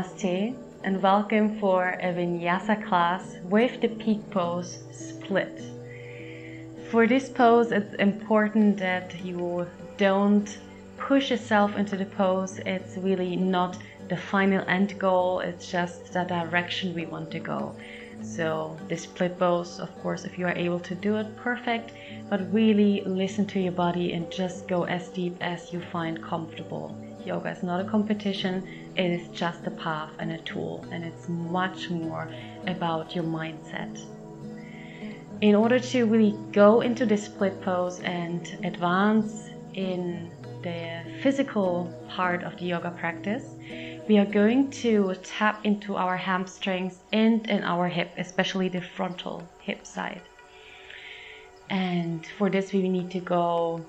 Namaste and welcome for a Vinyasa class with the peak pose split. For this pose, it's important that you don't push yourself into the pose. It's really not the final end goal, it's just the direction we want to go. So the split pose, of course, if you are able to do it, perfect, but really listen to your body and just go as deep as you find comfortable. Yoga is not a competition, it is just a path and a tool, and it's much more about your mindset. In order to really go into this split pose and advance in the physical part of the yoga practice, we are going to tap into our hamstrings and in our hip, especially the frontal hip side. And for this we need to go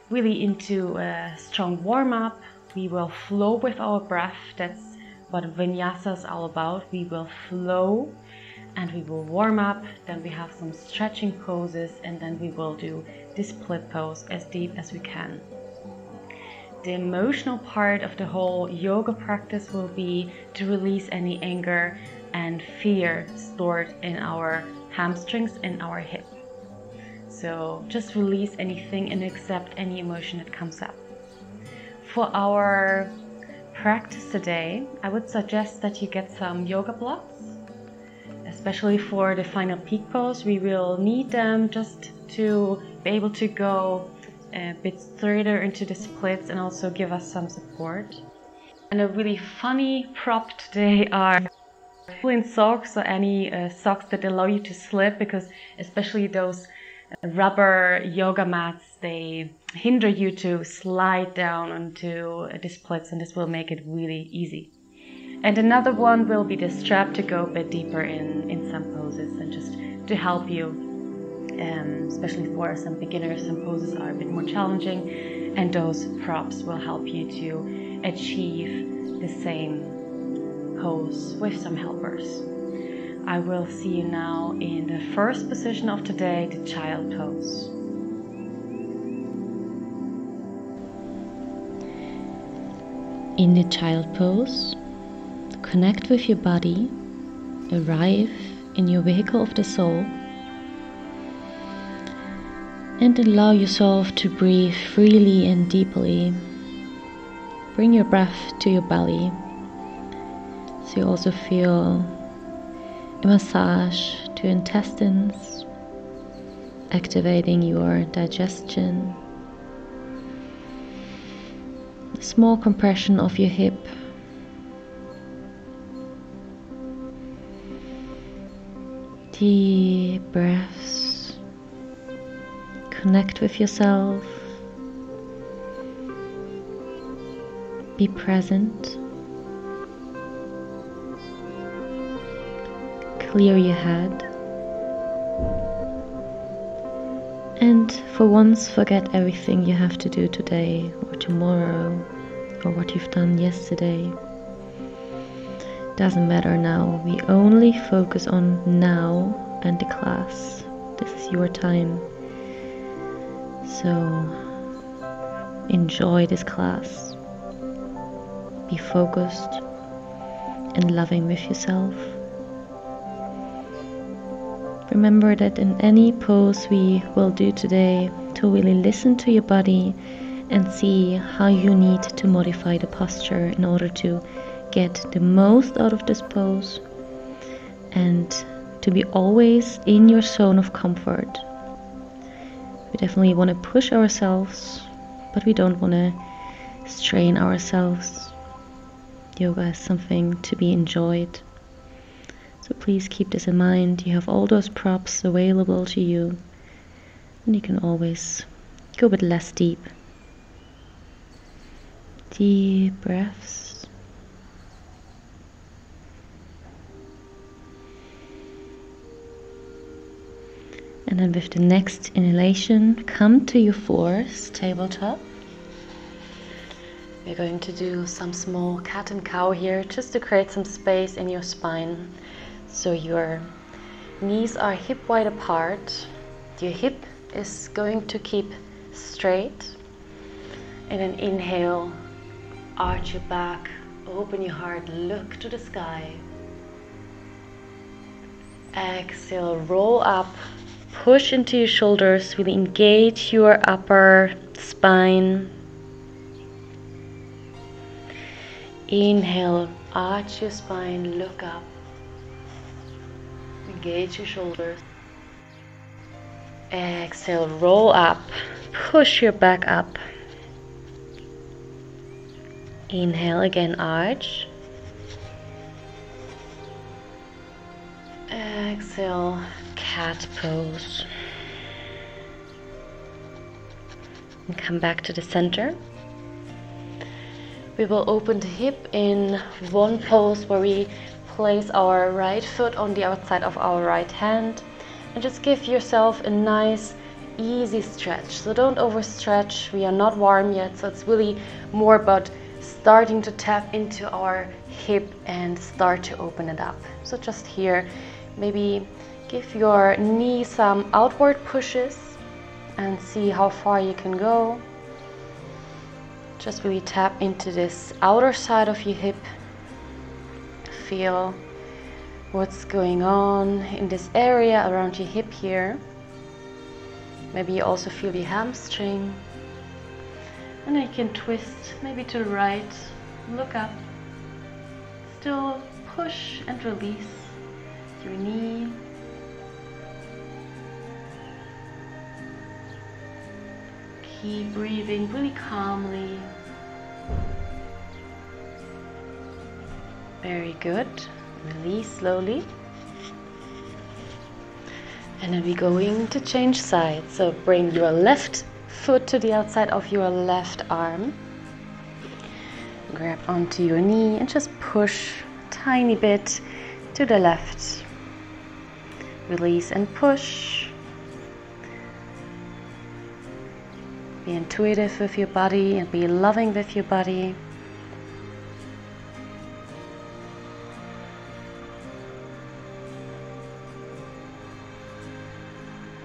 really into a strong warm-up. We will flow with our breath. That's what Vinyasa is all about. We will flow and we will warm up. Then we have some stretching poses and then we will do this split pose as deep as we can. The emotional part of the whole yoga practice will be to release any anger and fear stored in our hamstrings and our hip. So just release anything and accept any emotion that comes up. For our practice today, I would suggest that you get some yoga blocks, especially for the final peak pose. We will need them just to be able to go a bit straighter into the splits and also give us some support. And a really funny prop today are in socks or any socks that allow you to slip, because especially those rubber yoga mats, they hinder you to slide down onto the splits, and this will make it really easy. And another one will be the strap to go a bit deeper in some poses and just to help you. Especially for some beginners, some poses are a bit more challenging, and those props will help you to achieve the same pose with some helpers. I will see you now in the first position of today, the child pose. In the child pose, connect with your body, arrive in your vehicle of the soul, and allow yourself to breathe freely and deeply. Bring your breath to your belly, so you also feel a massage to intestines, activating your digestion. A small compression of your hip. Deep breaths. Connect with yourself. Be present. Clear your head. And for once, forget everything you have to do today or tomorrow or what you've done yesterday. Doesn't matter now. We only focus on now and the class. This is your time. So enjoy this class. Be focused and loving with yourself. Remember that in any pose we will do today, to really listen to your body and see how you need to modify the posture in order to get the most out of this pose and to be always in your zone of comfort. We definitely want to push ourselves, but we don't want to strain ourselves. Yoga is something to be enjoyed. So please keep this in mind. You have all those props available to you, and you can always go a bit less deep. Deep breaths. And then with the next inhalation, come to your forest tabletop. We're going to do some small cat and cow here, just to create some space in your spine. So your knees are hip wide apart. Your hip is going to keep straight. And then inhale, arch your back, Open your heart, look to the sky. Exhale, roll up, push into your shoulders, really engage your upper spine. Inhale, arch your spine, look up. Engage your shoulders. Exhale, roll up, push your back up. Inhale again, arch. Exhale, cat pose. And come back to the center. We will open the hip in one pose where we place our right foot on the outside of our right hand and just give yourself a nice easy stretch. So don't overstretch, we are not warm yet, so it's really more about starting to tap into our hip and start to open it up. So just here, maybe give your knee some outward pushes and see how far you can go. Just really tap into this outer side of your hip. Feel what's going on in this area around your hip here. Maybe you also feel the hamstring. And then you can twist maybe to the right, look up. Still push and release your knee. Keep breathing really calmly. Very good. Release slowly. And then we're going to change sides. So bring your left foot to the outside of your left arm. Grab onto your knee and just push a tiny bit to the left. Release and push. Be intuitive with your body and be loving with your body.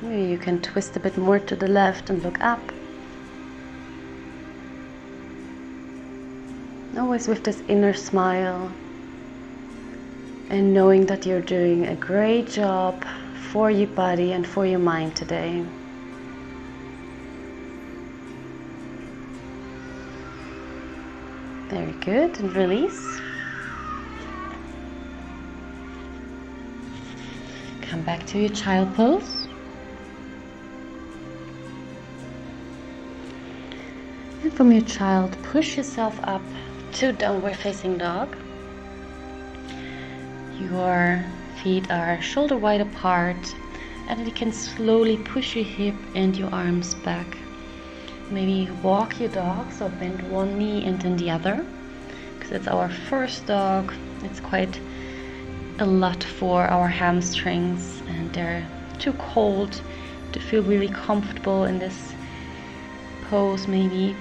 Maybe you can twist a bit more to the left and look up. Always with this inner smile and knowing that you're doing a great job for your body and for your mind today. Very good, and release. Come back to your child pose. And from your child, push yourself up to downward facing dog. Your feet are shoulder wide apart, and then you can slowly push your hip and your arms back. Maybe walk your dog, so bend one knee and then the other, because it's our first dog. It's quite a lot for our hamstrings and they're too cold to feel really comfortable in this pose maybe.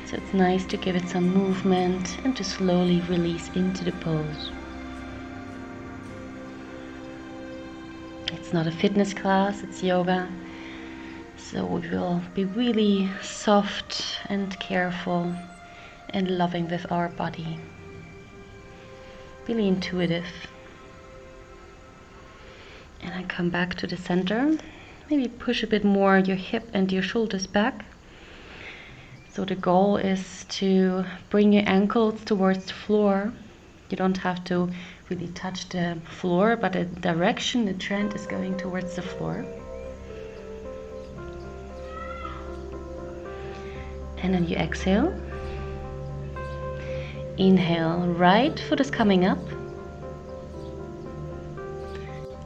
So it's nice to give it some movement and to slowly release into the pose. It's not a fitness class, it's yoga. So we will be really soft and careful and loving with our body. Really intuitive. And I come back to the center. Maybe push a bit more your hip and your shoulders back. So the goal is to bring your ankles towards the floor. You don't have to really touch the floor, but the direction, the trend is going towards the floor. And then you exhale. Inhale, right foot is coming up.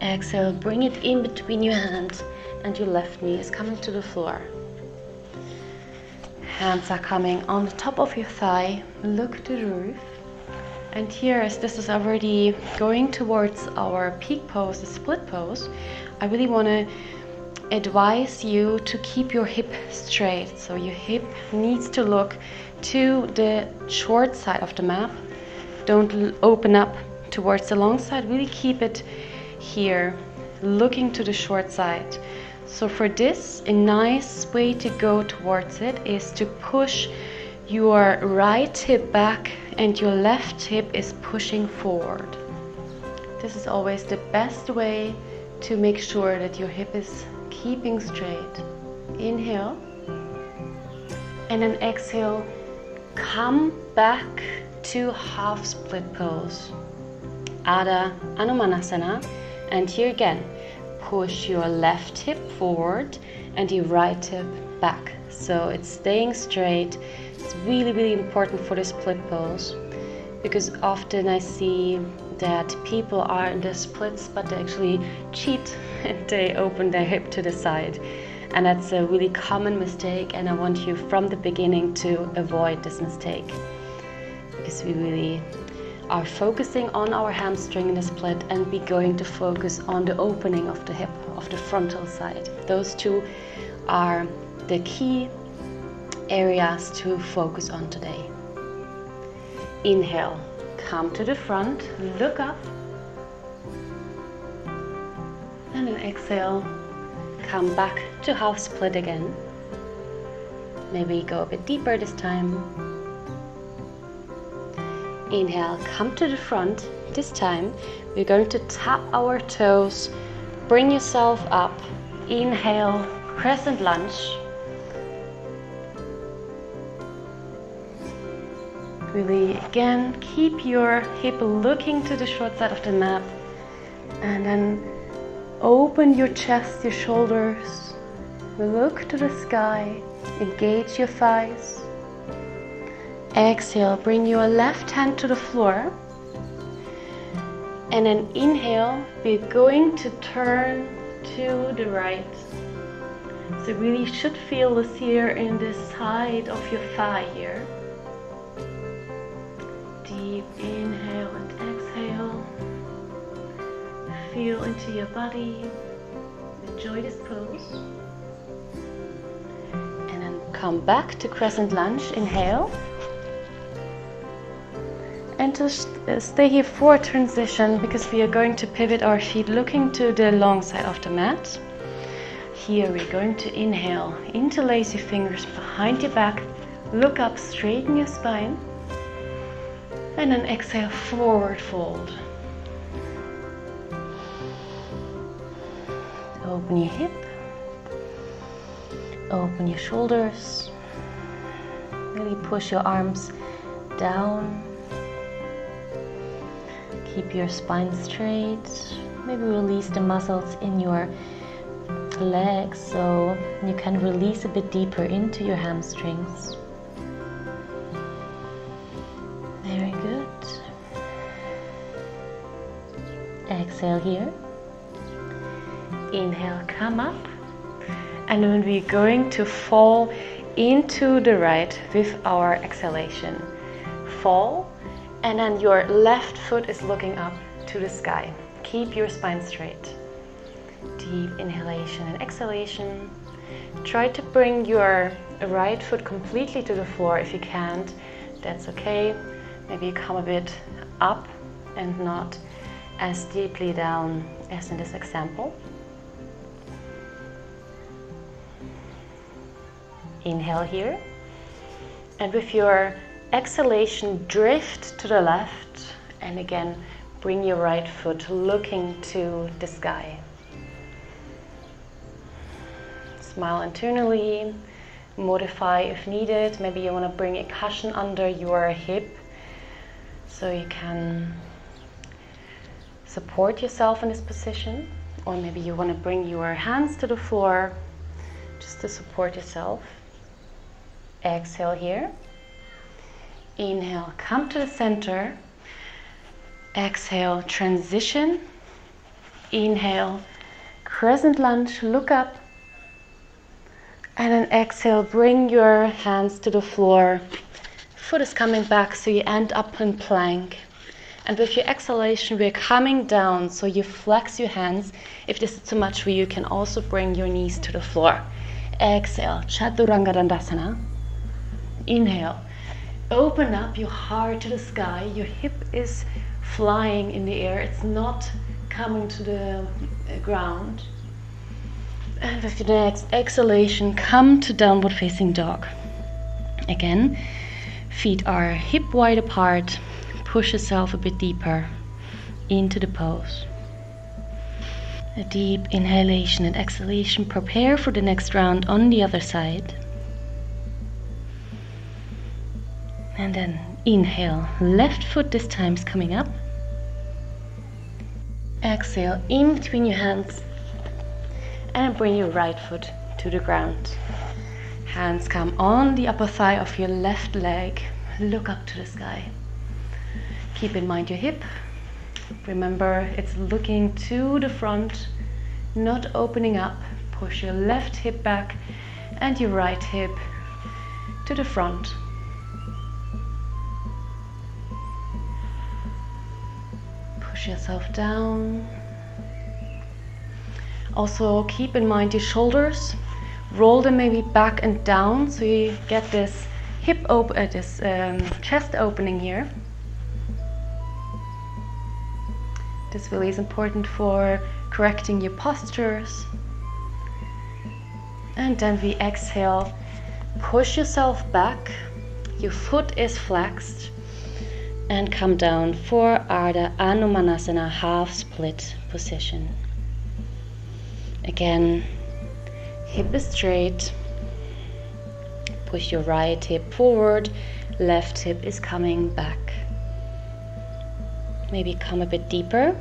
Exhale, bring it in between your hands and your left knee is coming to the floor. Hands are coming on the top of your thigh, look to the roof. And here, as this is already going towards our peak pose, the split pose, I really want to advise you to keep your hip straight. So your hip needs to look to the short side of the mat. Don't open up towards the long side, really keep it here, looking to the short side. So for this, a nice way to go towards it is to push your right hip back and your left hip is pushing forward. This is always the best way to make sure that your hip is keeping straight. Inhale, and then exhale, come back to half split pose, Adha Anumanasana. And here again, push your left hip forward and your right hip back, so it's staying straight. It's really, really important for the split pose, because often I see that people are in the splits but they actually cheat and they open their hip to the side, and that's a really common mistake, and I want you from the beginning to avoid this mistake, because we really are focusing on our hamstring in the split, and we're going to focus on the opening of the hip, of the frontal side. Those two are the key areas to focus on today. Inhale, come to the front, look up, and then exhale, come back to half split again. Maybe go a bit deeper this time. Inhale, come to the front. This time we're going to tap our toes, bring yourself up. Inhale, crescent lunge. Really, again, keep your hip looking to the short side of the mat, and then open your chest, your shoulders, look to the sky, engage your thighs. Exhale, bring your left hand to the floor, and then inhale, we're going to turn to the right. So really should feel this here in the side of your thigh here. Deep inhale and exhale. Feel into your body. Enjoy this pose. And then come back to crescent lunge. Inhale. And just stay here for transition, because we are going to pivot our feet looking to the long side of the mat. Here we're going to inhale, interlace your fingers behind your back, look up, straighten your spine, and then exhale, forward fold. Open your hip, open your shoulders, really push your arms down. Keep your spine straight. Maybe release the muscles in your legs so you can release a bit deeper into your hamstrings. Very good. Exhale here. Inhale, come up. And then we're going to fall into the right with our exhalation. Fall. And then your left foot is looking up to the sky. Keep your spine straight. Deep inhalation and exhalation. Try to bring your right foot completely to the floor. If you can't, that's okay. Maybe you come a bit up and not as deeply down as in this example. Inhale here. And with your exhalation, drift to the left, and again bring your right foot looking to the sky. Smile internally, modify if needed. Maybe you want to bring a cushion under your hip so you can support yourself in this position, or maybe you want to bring your hands to the floor just to support yourself. Exhale here. Inhale, come to the center. Exhale, transition. Inhale, crescent lunge, look up. And then exhale, bring your hands to the floor. Foot is coming back, so you end up in plank. And with your exhalation, we're coming down, so you flex your hands. If this is too much for you, you can also bring your knees to the floor. Exhale, Chaturanga Dandasana. Inhale. Open up your heart to the sky. Your hip is flying in the air. It's not coming to the ground. And with your next exhalation, come to downward facing dog. Again, Feet are hip wide apart. Push yourself a bit deeper into the pose. A deep inhalation and exhalation. Prepare for the next round on the other side. And then inhale, left foot this time is coming up. Exhale in between your hands and bring your right foot to the ground. Hands come on the upper thigh of your left leg. Look up to the sky. Keep in mind your hip. Remember, it's looking to the front, not opening up. Push your left hip back and your right hip to the front. Push yourself down. Also keep in mind your shoulders. Roll them maybe back and down so you get this chest opening here. This really is important for correcting your postures. And then we exhale. Push yourself back. Your foot is flexed. And come down for Ardha Anumanasana, half split position. Again, hip is straight. Push your right hip forward, left hip is coming back. Maybe come a bit deeper.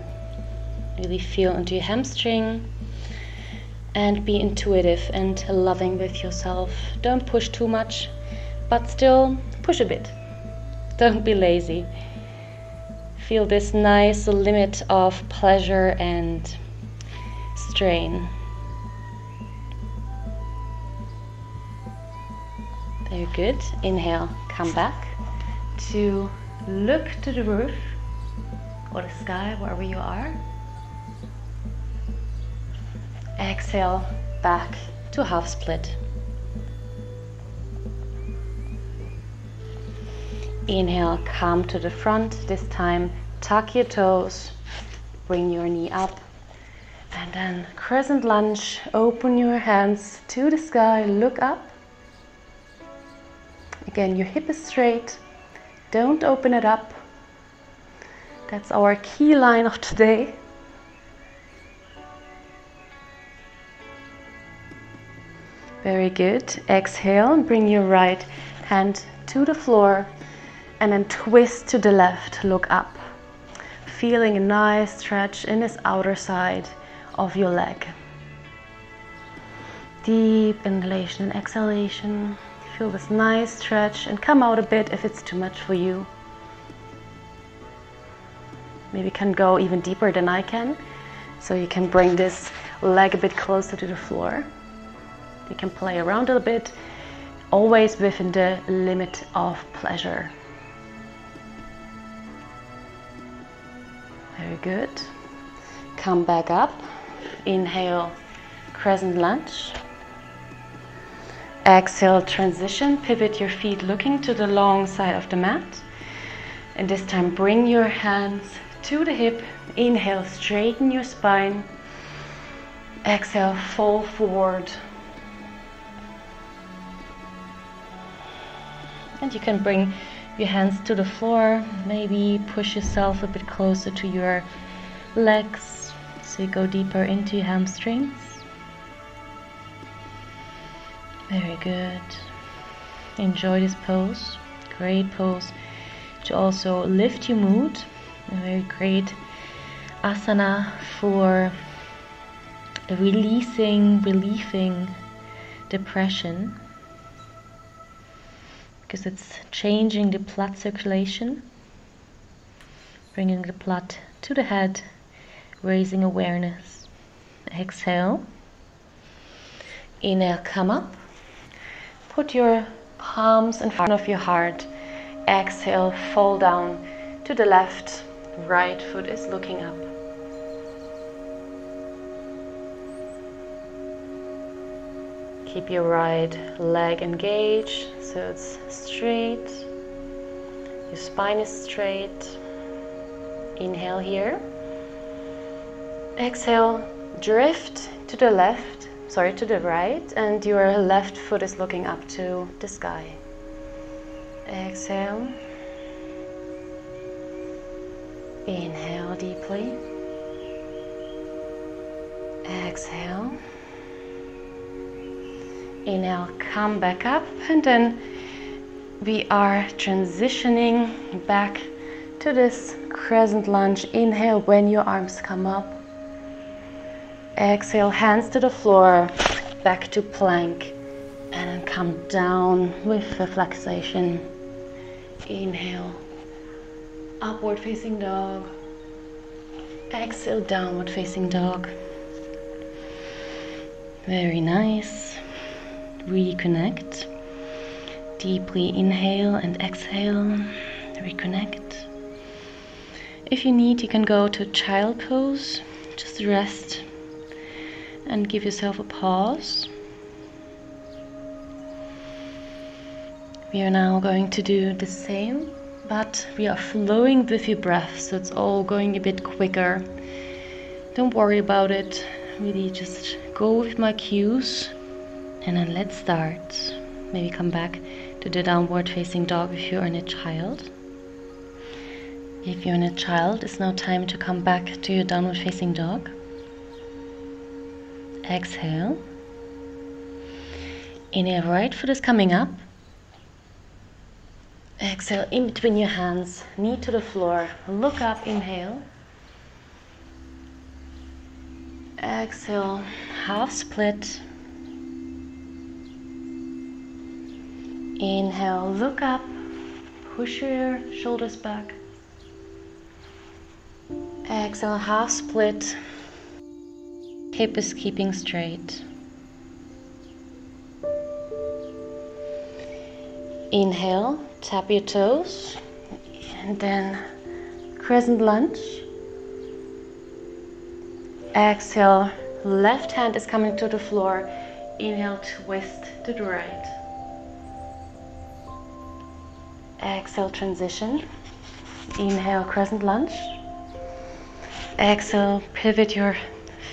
Really feel into your hamstring. And be intuitive and loving with yourself. Don't push too much, but still push a bit. Don't be lazy. Feel this nice limit of pleasure and strain. Very good. Inhale, come back to look to the roof or the sky, wherever you are. Exhale, back to half split. Inhale, come to the front. This time, tuck your toes, bring your knee up, and then crescent lunge. Open your hands to the sky, look up. Again, your hip is straight. Don't open it up. That's our key line of today. Very good. Exhale and bring your right hand to the floor. And then twist to the left, look up. Feeling a nice stretch in this outer side of your leg. Deep inhalation and exhalation. Feel this nice stretch and come out a bit if it's too much for you. Maybe you can go even deeper than I can. So you can bring this leg a bit closer to the floor. You can play around a bit, always within the limit of pleasure. Very good. Come back up. Inhale, crescent lunge. Exhale, transition. Pivot your feet looking to the long side of the mat. And this time bring your hands to the hip. Inhale, straighten your spine. Exhale, fall forward. And you can bring your hands to the floor. Maybe push yourself a bit closer to your legs so you go deeper into your hamstrings. Very good. Enjoy this pose. Great pose to also lift your mood. A very great asana for relieving depression, because it's changing the blood circulation, bringing the blood to the head, raising awareness. Exhale. Inhale, come up. Put your palms in front of your heart. Exhale, fall down to the left. Right foot is looking up. Keep your right leg engaged so it's straight. Your spine is straight. Inhale here. Exhale, drift to the left, to the right, and your left foot is looking up to the sky. Exhale. Inhale deeply. Exhale. Inhale, come back up, and then we are transitioning back to this crescent lunge. Inhale when your arms come up. Exhale, hands to the floor, back to plank, and then come down with relaxation. Inhale, upward facing dog. Exhale, downward facing dog. Very nice. Reconnect. Deeply inhale and exhale. Reconnect. If you need, you can go to child pose. Just rest and give yourself a pause. We are now going to do the same, but we are flowing with your breath, so it's all going a bit quicker. Don't worry about it. Really just go with my cues, and then let's start. Maybe come back to the downward facing dog if you're in a child. If you're in a child, it's now time to come back to your downward facing dog. Exhale. Inhale, right foot is coming up. Exhale, in between your hands, knee to the floor, look up, inhale. Exhale, half split. Inhale, look up, push your shoulders back. Exhale, half split. Hip is keeping straight. Inhale, tap your toes, and then crescent lunge. Exhale, left hand is coming to the floor. Inhale, twist to the right. Exhale, transition. Inhale, crescent lunge. Exhale, pivot your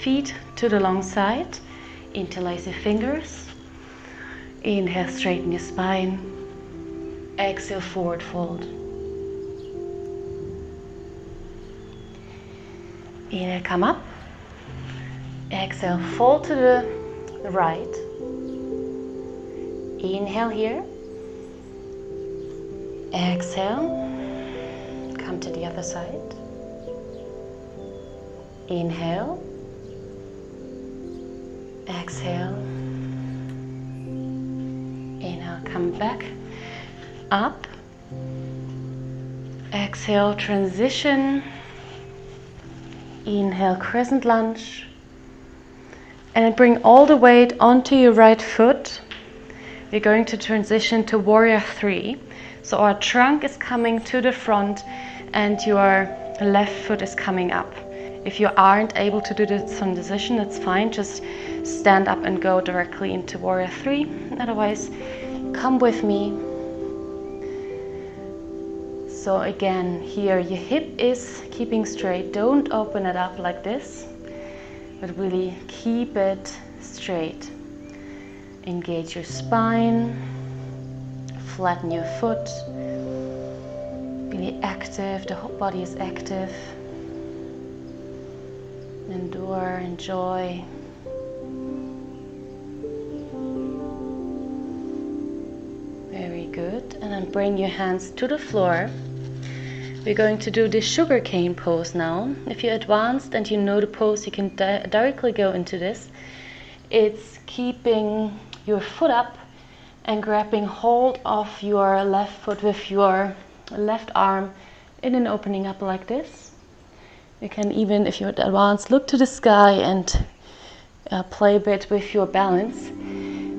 feet to the long side. Interlace your fingers. Inhale, straighten your spine. Exhale, forward fold. Inhale, come up. Exhale, fold to the right. Inhale here. Exhale, come to the other side. Inhale. Exhale. Inhale, come back. Up. Exhale, transition. Inhale, crescent lunge. And bring all the weight onto your right foot. We're going to transition to warrior 3. So our trunk is coming to the front and your left foot is coming up. If you aren't able to do this transition, that's fine. Just stand up and go directly into warrior 3. Otherwise, come with me. So again, here your hip is keeping straight. Don't open it up like this, but really keep it straight. Engage your spine, flatten your foot, really active, the whole body is active. Endure, enjoy. Very good. And then bring your hands to the floor. We're going to do this sugarcane pose now. If you're advanced and you know the pose, you can directly go into this. It's keeping your foot up and grabbing hold of your left foot with your left arm in an opening up like this. You can even, if you're advanced, look to the sky and play a bit with your balance.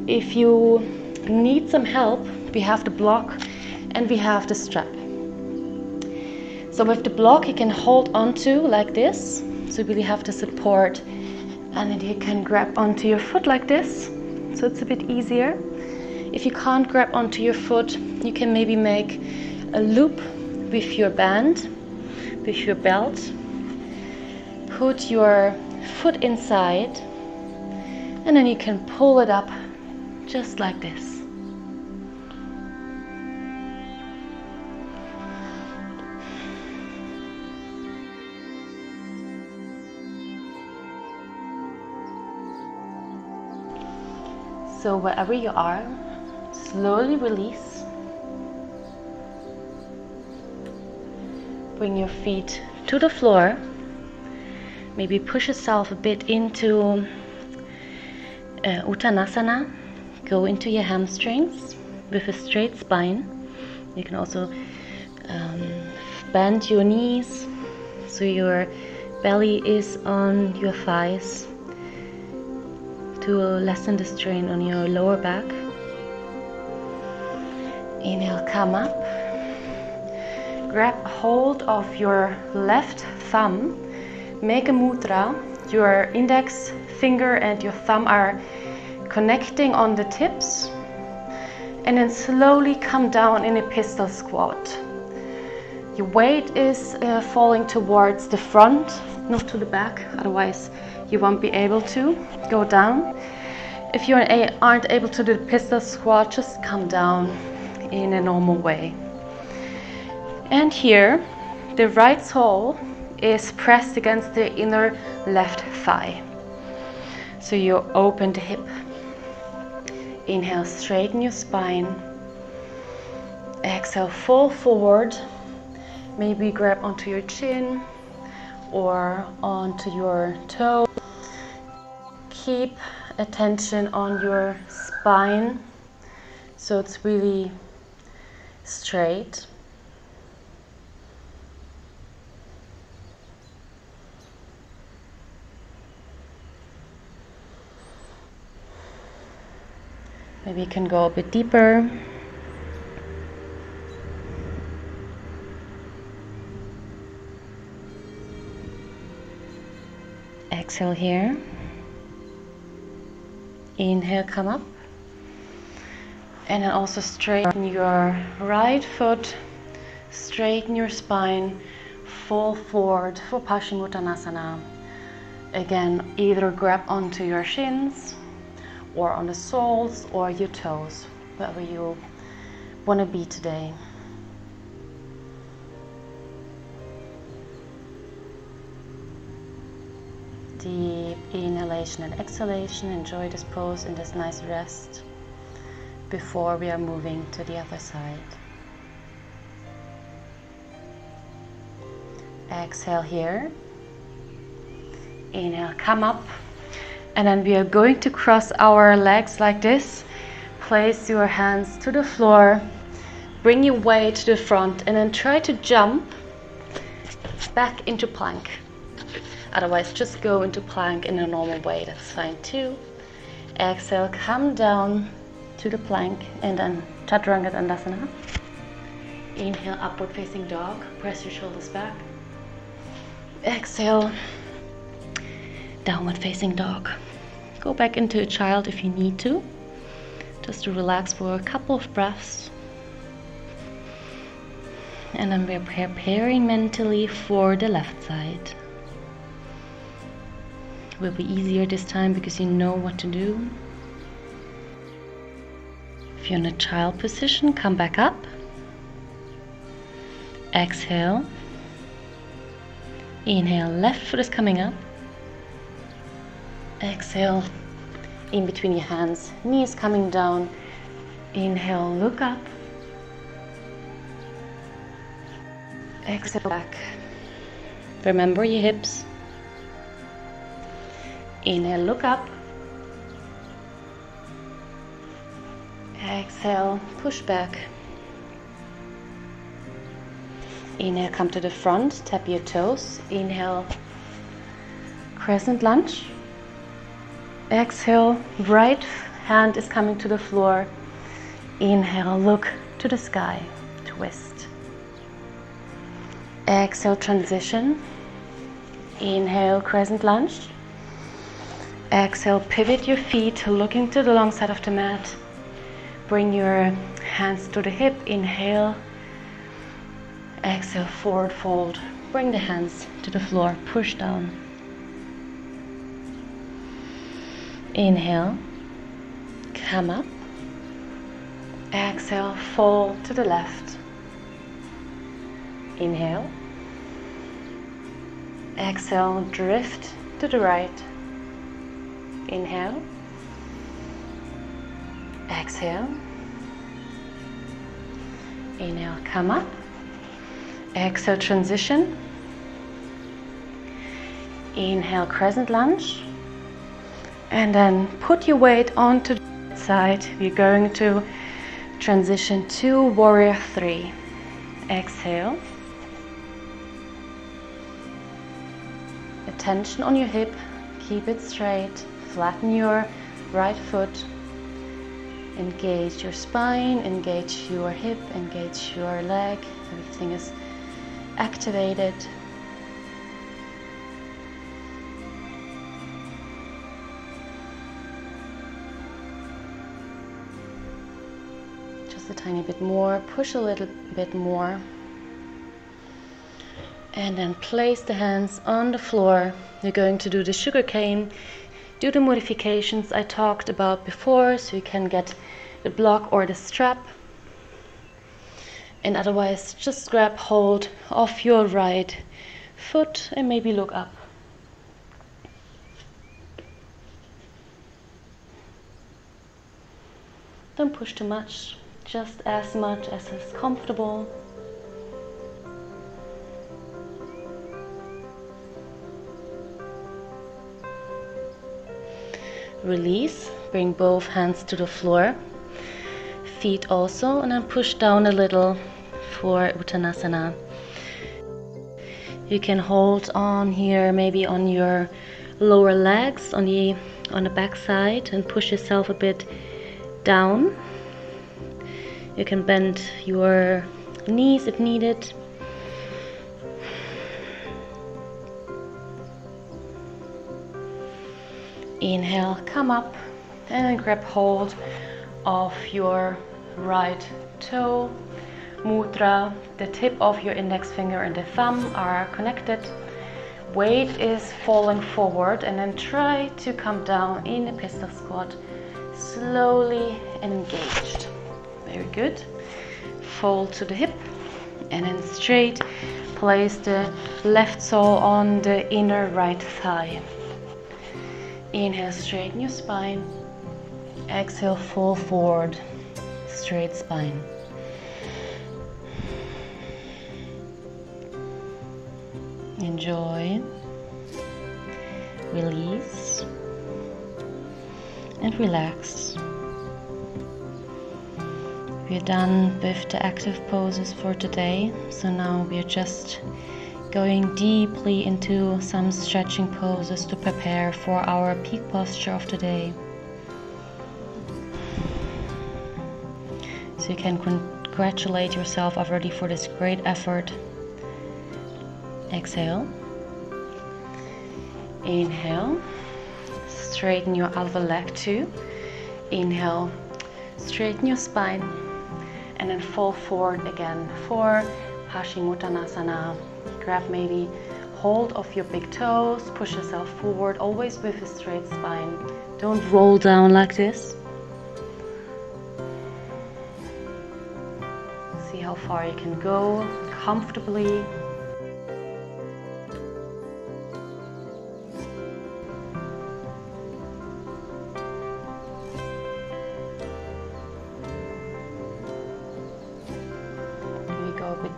If you need some help, we have the block and we have the strap. So with the block you can hold onto like this, so you really have the support, and then you can grab onto your foot like this, so it's a bit easier. If you can't grab onto your foot, you can maybe make a loop with your band, with your belt. Put your foot inside, and then you can pull it up just like this. So wherever you are, slowly release. Bring your feet to the floor. Maybe push yourself a bit into Uttanasana. Go into your hamstrings with a straight spine. You can also bend your knees so your belly is on your thighs to lessen the strain on your lower back. Inhale, come up. Grab hold of your left thumb. Make a mudra. Your index finger and your thumb are connecting on the tips. And then slowly come down in a pistol squat. Your weight is falling towards the front, not to the back, otherwise you won't be able to go down. If you aren't able to do the pistol squat, just come down in a normal way. And here, the right sole is pressed against the inner left thigh. So you open the hip. Inhale, straighten your spine. Exhale, fall forward. Maybe grab onto your chin or onto your toe. Keep attention on your spine so it's really straight. Maybe you can go a bit deeper. Exhale here. Inhale, come up. And then also straighten your right foot, straighten your spine, fall forward for Paschimottanasana. Again, either grab onto your shins or on the soles or your toes, wherever you want to be today. Deep inhalation and exhalation. Enjoy this pose and this nice rest before we are moving to the other side. Exhale here. Inhale, come up. And then we are going to cross our legs like this. Place your hands to the floor. Bring your weight to the front and then try to jump back into plank. Otherwise, just go into plank in a normal way, that's fine too. Exhale, come down to the plank and then Chaturanga Dandasana. Inhale, upward facing dog, press your shoulders back. Exhale, downward facing dog. Go back into a child if you need to, just to relax for a couple of breaths. And then we're preparing mentally for the left side. Will be easier this time because you know what to do. If you're in a child position, come back up. Exhale. Inhale, left foot is coming up. Exhale, in between your hands, knees coming down. Inhale, look up. Exhale, back. Remember your hips. Inhale, look up. Exhale, push back. Inhale, come to the front, tap your toes. Inhale, crescent lunge. Exhale, right hand is coming to the floor. Inhale, look to the sky, twist. Exhale, transition. Inhale, crescent lunge. Exhale, pivot your feet, looking to the long side of the mat. Bring your hands to the hip. Inhale. Exhale, forward fold. Bring the hands to the floor, push down. Inhale, come up. Exhale, fold to the left. Inhale. Exhale, drift to the right. Inhale. Exhale. Inhale, come up. Exhale, transition. Inhale, crescent lunge. And then put your weight onto the side. We're going to transition to warrior 3. Exhale. Attention on your hip. Keep it straight. Flatten your right foot. Engage your spine, engage your hip, engage your leg. Everything is activated. Just a tiny bit more, push a little bit more. And then place the hands on the floor. You're going to do the sugar cane. Do the modifications I talked about before, so you can get the block or the strap. And otherwise, just grab hold of your right foot and maybe look up. Don't push too much, just as much as is comfortable. Release, bring both hands to the floor, feet also, and then push down a little for Uttanasana. You can hold on here, maybe on your lower legs, on the back side, and push yourself a bit down. You can bend your knees if needed. Inhale, come up, and then grab hold of your right toe. Mudra, the tip of your index finger and the thumb are connected. Weight is falling forward, and then try to come down in a pistol squat, slowly and engaged. Very good. Fold to the hip, and then straight. Place the left sole on the inner right thigh. Inhale, straighten your spine. Exhale, fall forward, straight spine. Enjoy. Release. And relax. We're done with the active poses for today, so now we're just going deeply into some stretching poses to prepare for our peak posture of the day. So you can congratulate yourself already for this great effort. Exhale. Inhale. Straighten your other leg too. Inhale. Straighten your spine. And then fall forward again for Paschimottanasana. Grab maybe hold of your big toes, push yourself forward, always with a straight spine. Don't roll down like this. See how far you can go comfortably.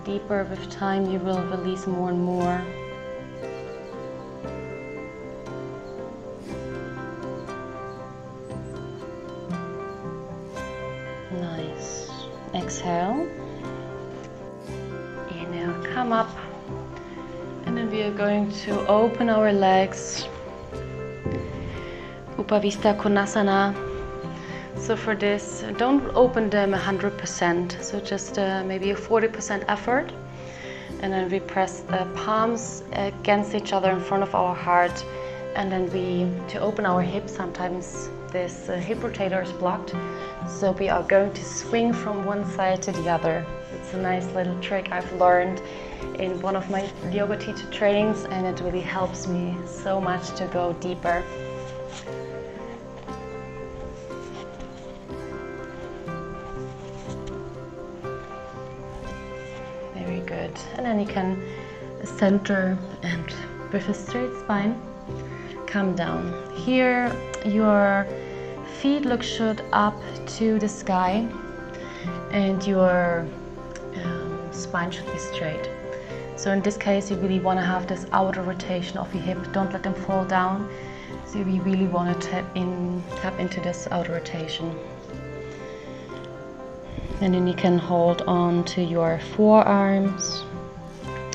Deeper with time, you will release more and more. Nice. Exhale. Inhale, come up. And then we are going to open our legs. Upavista Konasana. So for this, don't open them 100%, so just maybe a 40% effort. And then we press the palms against each other in front of our heart. And then to open our hips, sometimes this hip rotator is blocked. So we are going to swing from one side to the other. It's a nice little trick I've learned in one of my yoga teacher trainings, and it really helps me so much to go deeper. Good. And then you can center and with a straight spine come down. Here your feet should up to the sky, and your spine should be straight. So in this case, you really want to have this outer rotation of your hip. Don't let them fall down. So we really want to tap into this outer rotation. And then you can hold on to your forearms.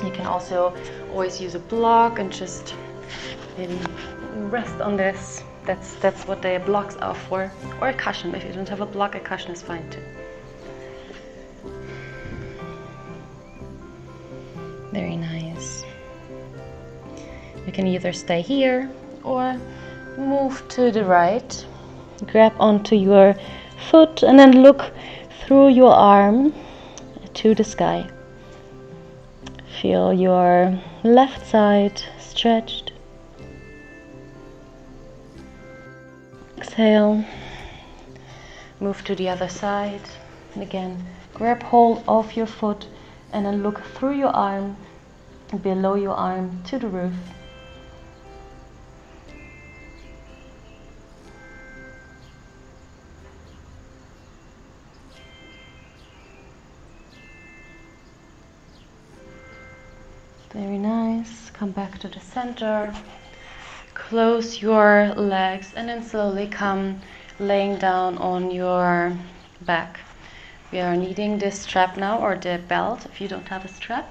You can also always use a block and just maybe rest on this. That's what the blocks are for. Or a cushion. If you don't have a block, a cushion is fine too. Very nice. You can either stay here or move to the right. Grab onto your foot and then look through your arm to the sky. Feel your left side stretched. Exhale. Move to the other side. And again, grab hold of your foot and then look through your arm, below your arm to the roof. Very nice. Come back to the center. Close your legs and then slowly come laying down on your back. We are needing this strap now, or the belt if you don't have a strap.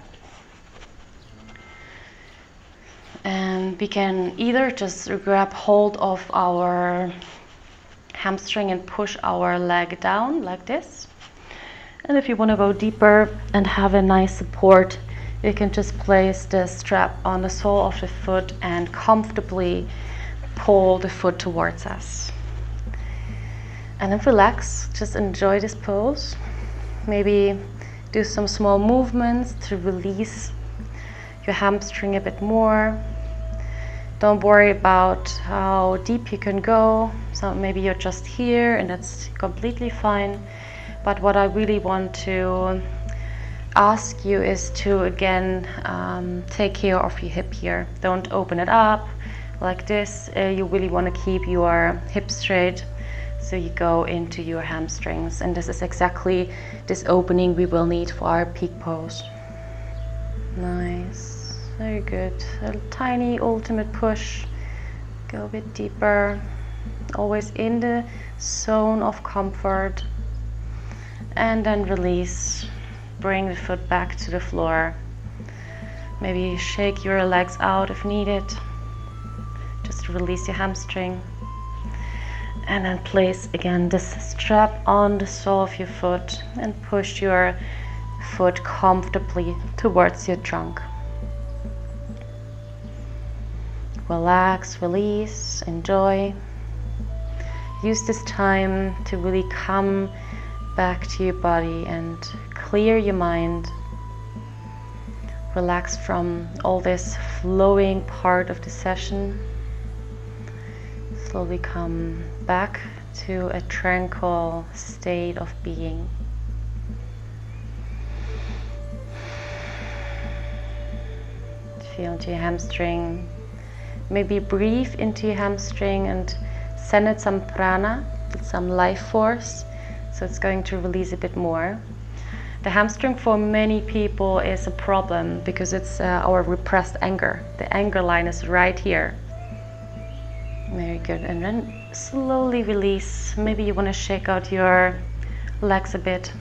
And we can either just grab hold of our hamstring and push our leg down like this. And if you want to go deeper and have a nice support, you can just place the strap on the sole of the foot and comfortably pull the foot towards us. And then relax, just enjoy this pose. Maybe do some small movements to release your hamstring a bit more. Don't worry about how deep you can go. So maybe you're just here and that's completely fine. But what I really want to ask you is to again take care of your hip here. Don't open it up like this. You really want to keep your hip straight so you go into your hamstrings, and this is exactly this opening we will need for our peak pose. Nice, very good. A tiny ultimate push. Go a bit deeper, always in the zone of comfort, and then release. Bring the foot back to the floor. Maybe shake your legs out if needed. Just release your hamstring. And then place again this strap on the sole of your foot and push your foot comfortably towards your trunk. Relax, release, enjoy. Use this time to really come back to your body and clear your mind. Relax from all this flowing part of the session. Slowly come back to a tranquil state of being. Feel into your hamstring. Maybe breathe into your hamstring and send it some prana, some life force, so it's going to release a bit more. The hamstring for many people is a problem because it's our repressed anger. The anger line is right here. Very good. And then slowly release. Maybe you want to shake out your legs a bit.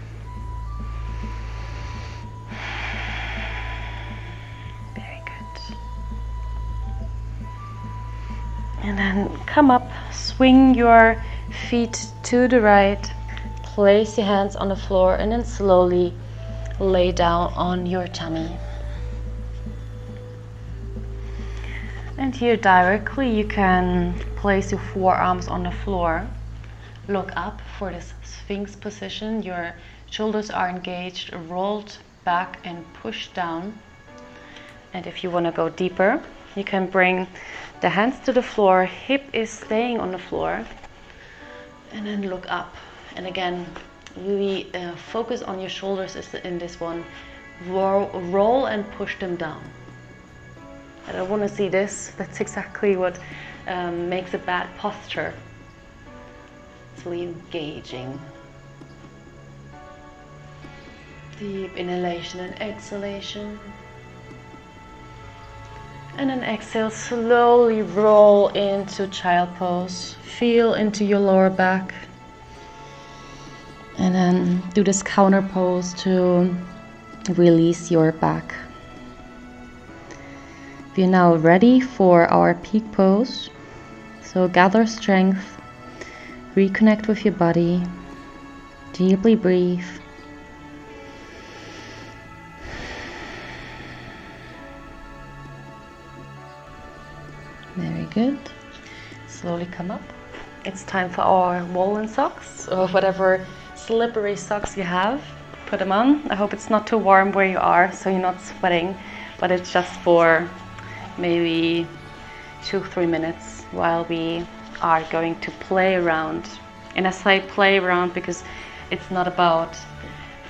Very good. And then come up, swing your feet to the right, place your hands on the floor, and then slowly lay down on your tummy. And here directly you can place your forearms on the floor. Look up for this Sphinx position. Your shoulders are engaged, rolled back and pushed down. And if you want to go deeper, you can bring the hands to the floor, hip is staying on the floor, and then look up. And again, really focus on your shoulders in this one. Roll and push them down. I don't want to see this. That's exactly what makes a bad posture. Fully engaging. Deep inhalation and exhalation. And then exhale, slowly roll into child pose. Feel into your lower back. And then do this counter pose to release your back. We are now ready for our peak pose. So gather strength, reconnect with your body, deeply breathe. Very good. Slowly come up. It's time for our woolen socks or whatever slippery socks you have. Put them on. I hope it's not too warm where you are so you're not sweating, but it's just for maybe 2-3 minutes while we are going to play around. And I say play around because it's not about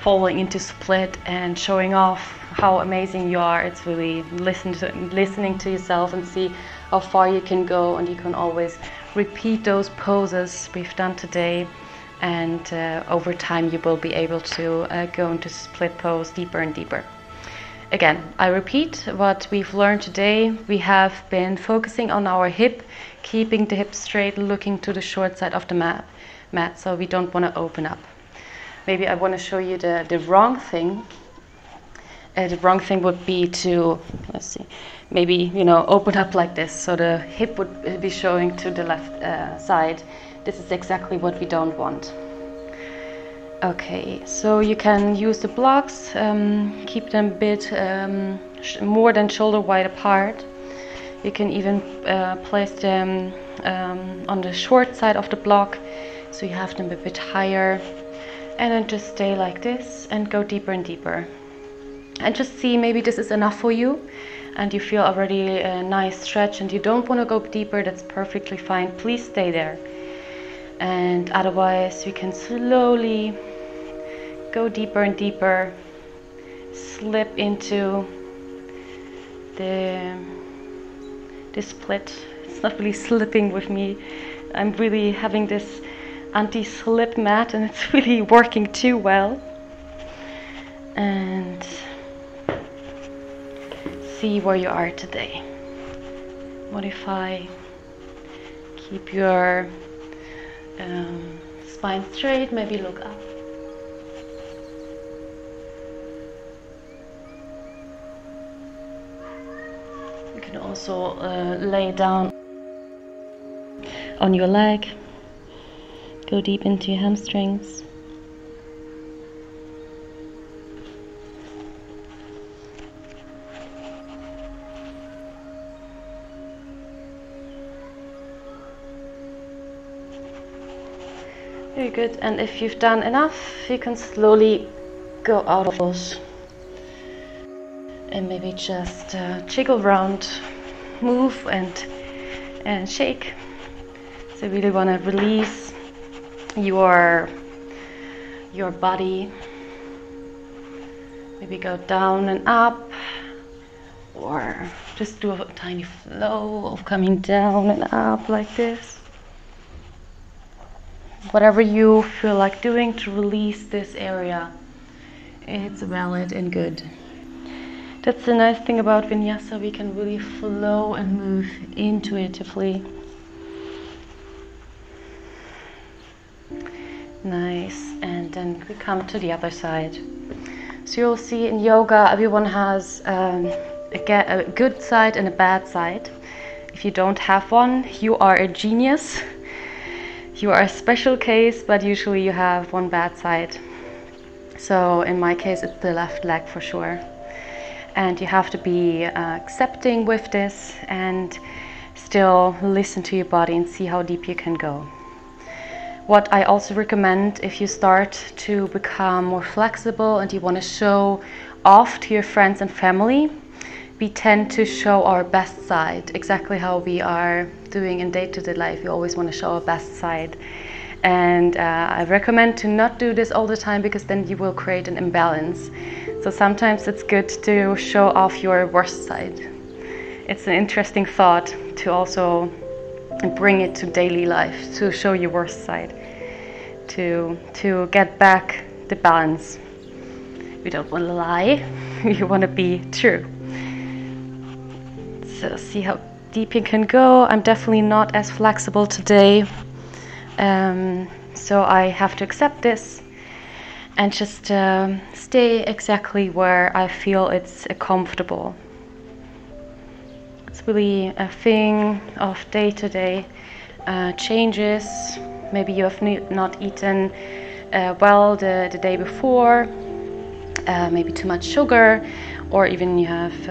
falling into split and showing off how amazing you are. It's really listening to yourself and see how far you can go, and you can always repeat those poses we've done today, and over time you will be able to go into split pose deeper and deeper. Again, I repeat what we've learned today. We have been focusing on our hip, keeping the hip straight, looking to the short side of the mat, so we don't want to open up. Maybe I want to show you the wrong thing. The wrong thing would be to, let's see, maybe, open up like this, so the hip would be showing to the left side. This is exactly what we don't want. Okay, so you can use the blocks, keep them a bit more than shoulder wide apart. You can even place them on the short side of the block, so you have them a bit higher, and then just stay like this and go deeper and deeper. And just see, maybe this is enough for you and you feel already a nice stretch and you don't want to go deeper. That's perfectly fine. Please stay there. And otherwise we can slowly go deeper and deeper, slip into the split. It's not really slipping with me. I'm really having this anti-slip mat and it's really working too well. And see where you are today. Modify. Keep your spine straight, maybe look up. You can also lay down on your leg. Go deep into your hamstrings. Very good, and if you've done enough, you can slowly go out of those and maybe just jiggle around, move and shake. So you really want to release your body. Maybe go down and up, or just do a tiny flow of coming down and up like this. Whatever you feel like doing to release this area, it's valid and good. That's the nice thing about Vinyasa, we can really flow and move intuitively. Nice, and then we come to the other side. So you'll see in yoga, everyone has a good side and a bad side. If you don't have one, you are a genius. You are a special case, but usually you have one bad side. So in my case, it's the left leg for sure. And you have to be accepting with this and still listen to your body and see how deep you can go. What I also recommend, if you start to become more flexible and you want to show off to your friends and family, we tend to show our best side, exactly how we are doing in day-to-day life. We always want to show our best side. And I recommend to not do this all the time, because then you will create an imbalance. So sometimes it's good to show off your worst side. It's an interesting thought to also bring it to daily life, to show your worst side. to get back the balance. We don't want to lie, we want to be true. So see how deep you can go. I'm definitely not as flexible today, so I have to accept this and just stay exactly where I feel it's comfortable. It's really a thing of day-to-day changes. Maybe you have not eaten well the day before, maybe too much sugar, or even you have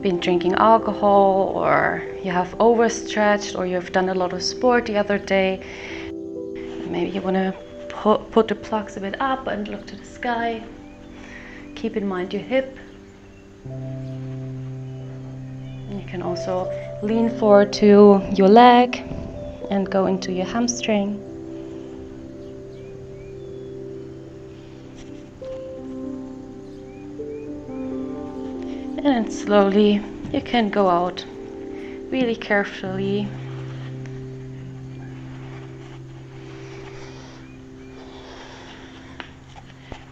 been drinking alcohol, or you have overstretched, or you've done a lot of sport the other day. Maybe you want to put the plugs a bit up and look to the sky. Keep in mind your hip. You can also lean forward to your leg and go into your hamstring. And then slowly you can go out really carefully.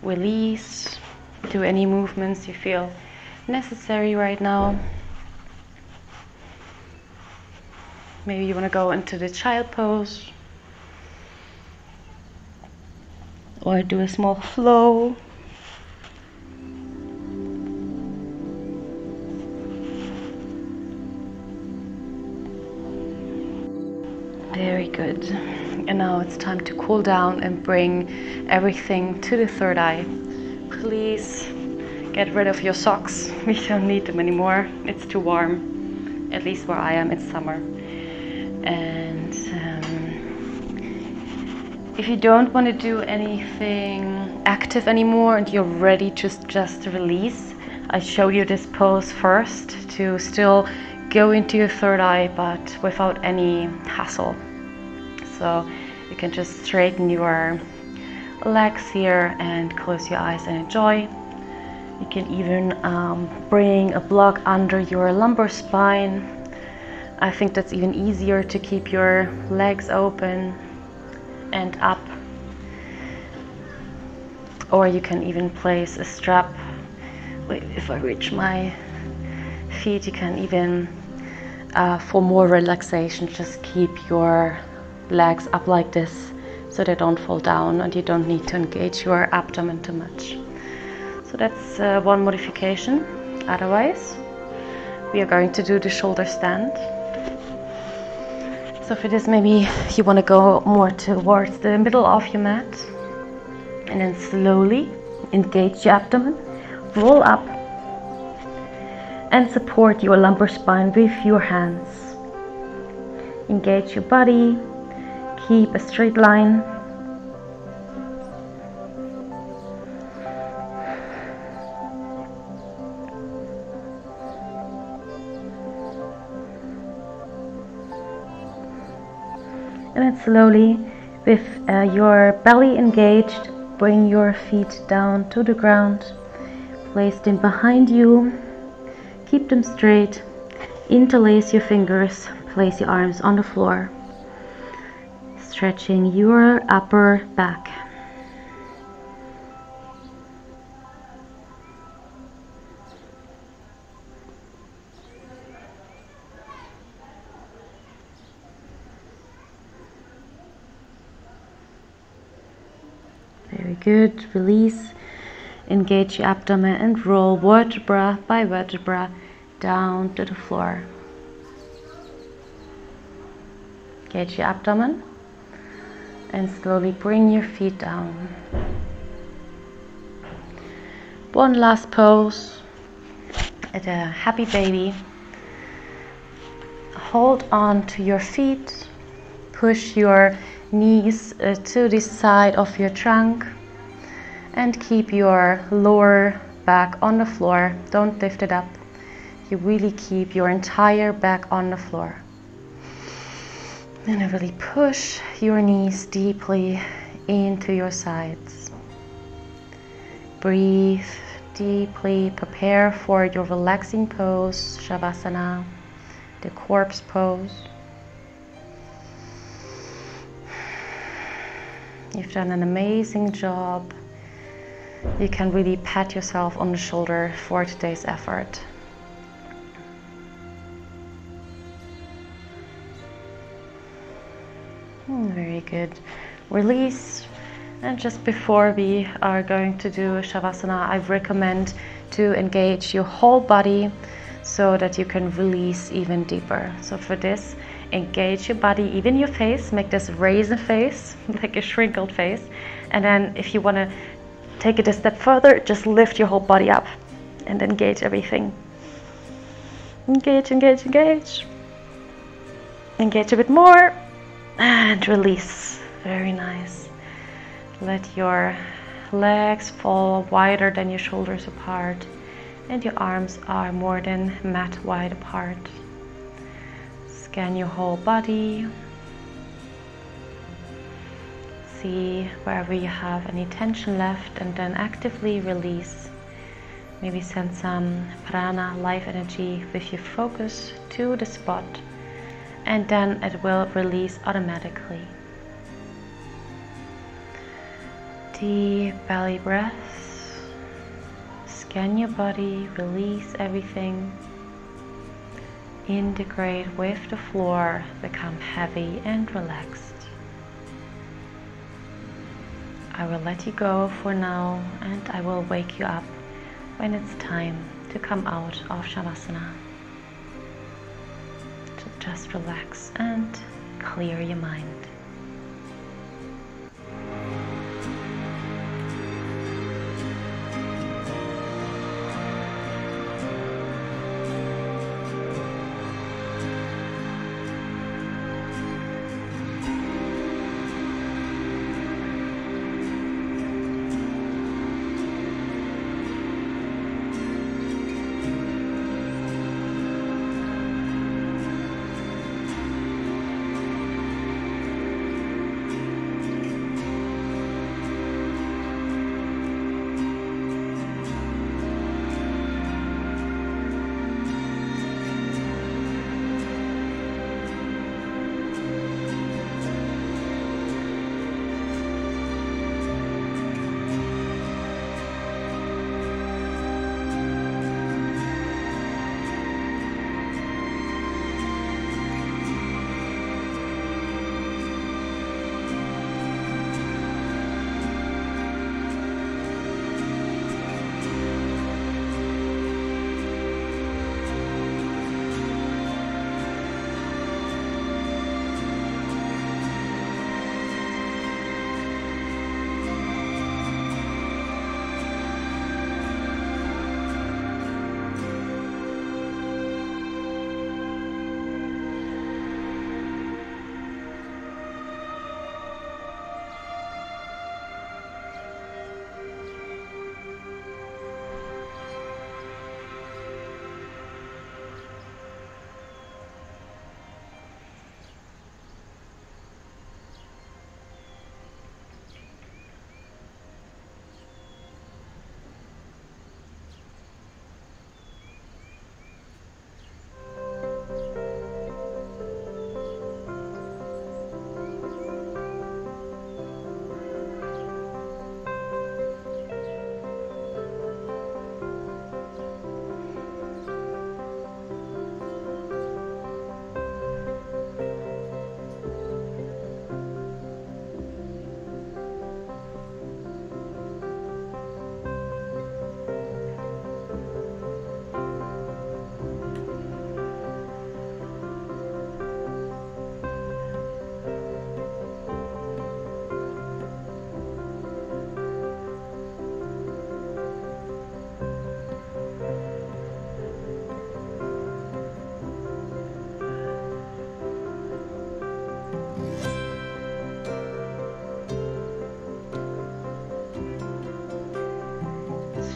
Release, do any movements you feel necessary right now. Maybe you want to go into the child pose, or do a small flow. Very good. And now it's time to cool down and bring everything to the third eye. Please get rid of your socks. We don't need them anymore. It's too warm. At least where I am, it's summer. And if you don't want to do anything active anymore and you're ready to just release, I show you this pose first to still go into your third eye, but without any hassle. So you can just straighten your legs here and close your eyes and enjoy. You can even bring a block under your lumbar spine. I think that's even easier to keep your legs open and up. Or you can even place a strap. Wait, if I reach my feet, you can even, for more relaxation, just keep your legs up like this so they don't fall down and you don't need to engage your abdomen too much. So that's one modification. Otherwise, we are going to do the shoulder stand. So for this, maybe you want to go more towards the middle of your mat and then slowly engage your abdomen, roll up and support your lumbar spine with your hands. Engage your body, keep a straight line. And then slowly, with your belly engaged, bring your feet down to the ground. Place them behind you. Keep them straight. Interlace your fingers. Place your arms on the floor. Stretching your upper back. Very good. Release. Engage your abdomen and roll vertebra by vertebra down to the floor. Engage your abdomen and slowly bring your feet down. One last pose at a happy baby. Hold on to your feet. Push your knees to the side of your trunk and keep your lower back on the floor. Don't lift it up. You really keep your entire back on the floor. And really push your knees deeply into your sides. Breathe deeply. Prepare for your relaxing pose, Shavasana, the corpse pose. You've done an amazing job. You can really pat yourself on the shoulder for today's effort. Very good. Release. And just before we are going to do Shavasana, I recommend to engage your whole body so that you can release even deeper. So for this, engage your body, even your face, make this raisin face, like a shrinkled face. And then if you want to take it a step further, just lift your whole body up and engage everything. Engage, engage, engage. Engage a bit more and release. Very nice. Let your legs fall wider than your shoulders apart, and your arms are more than mat wide apart. Scan your whole body. See wherever you have any tension left, and then actively release. Maybe send some prana, life energy, with your focus to the spot, and then it will release automatically. Deep belly breaths. Scan your body, release everything. Integrate with the floor, become heavy and relaxed. I will let you go for now, and I will wake you up when it's time to come out of Shavasana. So just relax and clear your mind.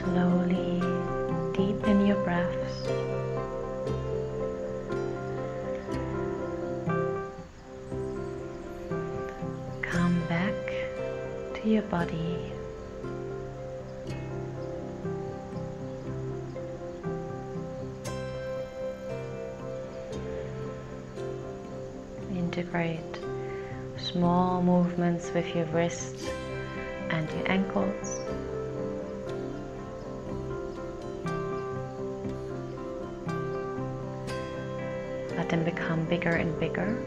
Slowly deepen your breaths. Come back to your body. Integrate small movements with your wrists and your ankles. Let them become bigger and bigger.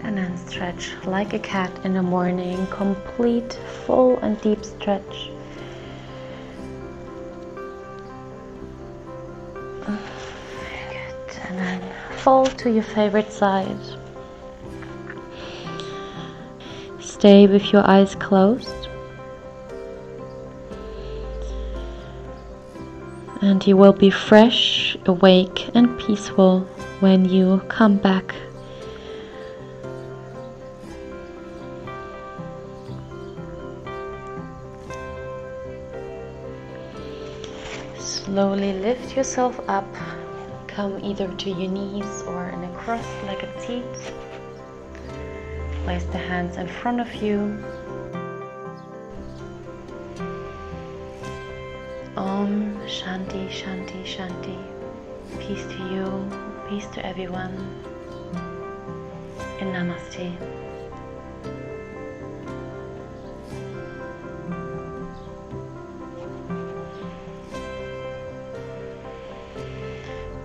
And then stretch like a cat in the morning, complete, full and deep stretch. Good. And then fall to your favorite side. Stay with your eyes closed. And you will be fresh, awake and peaceful when you come back. Slowly lift yourself up, come either to your knees or in a cross-legged seat. Place the hands in front of you. Om Shanti Shanti Shanti. Peace to you, peace to everyone. And Namaste.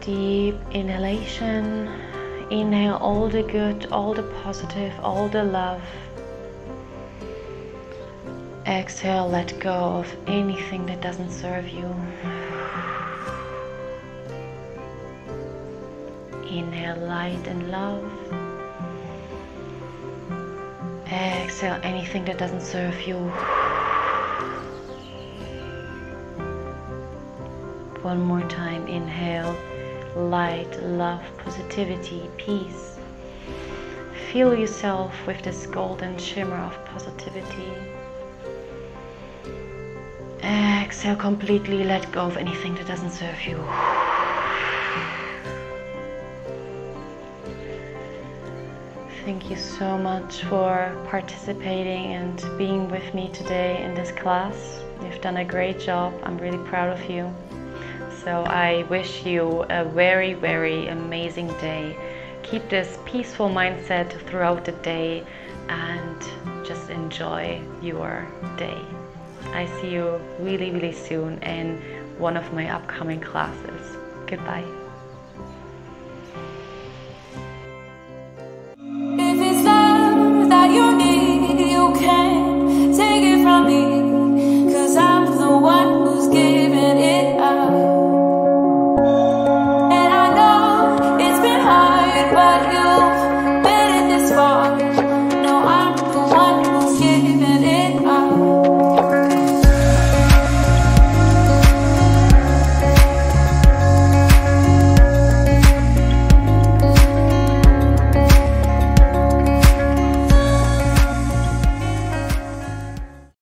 Deep inhalation. Inhale all the good, all the positive, all the love. Exhale, let go of anything that doesn't serve you. Inhale light and love. Exhale anything that doesn't serve you. One more time, inhale. Light, love, positivity, peace. Feel yourself with this golden shimmer of positivity. Exhale completely, let go of anything that doesn't serve you. Thank you so much for participating and being with me today in this class. You've done a great job. I'm really proud of you. So I wish you a very, very amazing day. Keep this peaceful mindset throughout the day and just enjoy your day. I see you really, really soon in one of my upcoming classes. Goodbye.